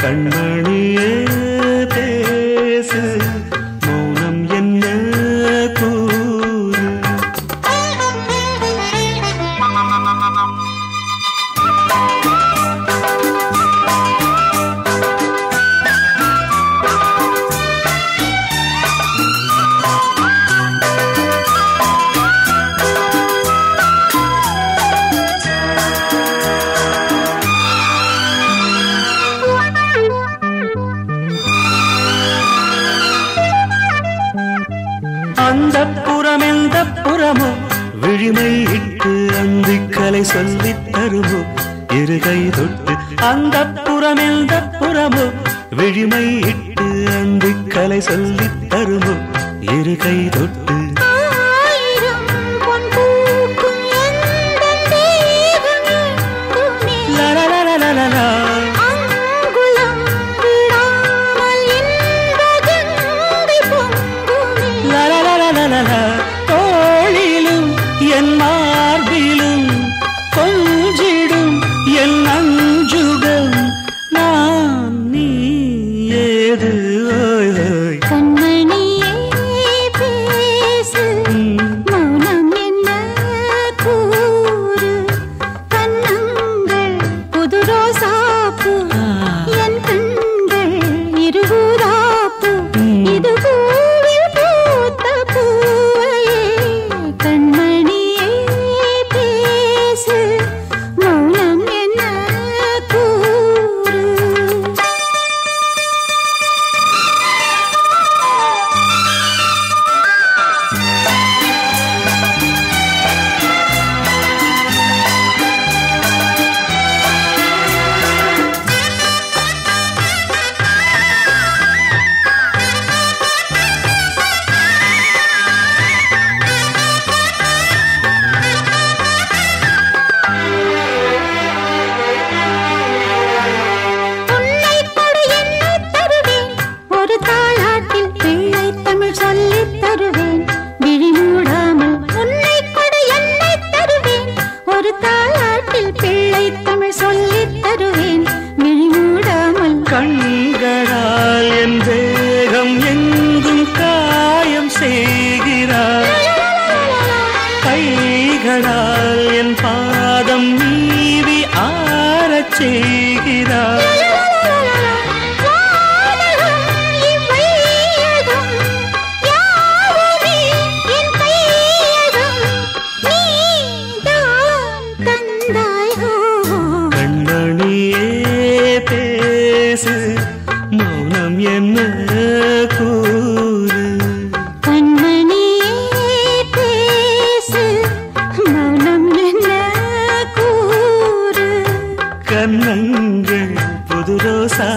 கண்மணியே பேசு மௌனம் என்ன கூறு. அந்த புறம் எந்த புறமோ விழிமை இட்டு அந்திக்கலை சொல்லித் தருமோ இருகை தொட்டு. அந்த புறம் எந்த புறமோ விழிமை இட்டு அந்திக்கலை சொல்லித் தருமோ இருகை தொட்டு. தோளிலும் என் மார்பிலும் கொஞ்சிடும் என் அஞ்சுகம் நான் நீ ஏது. கண்மணியே பேசு மௌனம் என்ன கூறு. கண்ணங்கள் புது ரோசாப்பூ என் கண்கள் இருபூராப்பூ இது பூவில் பூத்த பூவையே. கண்மணியே பேசு மௌனம் என்ன கூறு. கண்களால் என் தேகம் எங்கும் காயம் செய்கிறார். கைகளால் என் பாதம் நீவி ஆறச் செய்கிறார். கண்மணியே பேசு மௌனம் என்ன கூறு. கண்மணியே பேசு மௌனம் என்ன கூறு. கண்ணங்கள் புது ரோசா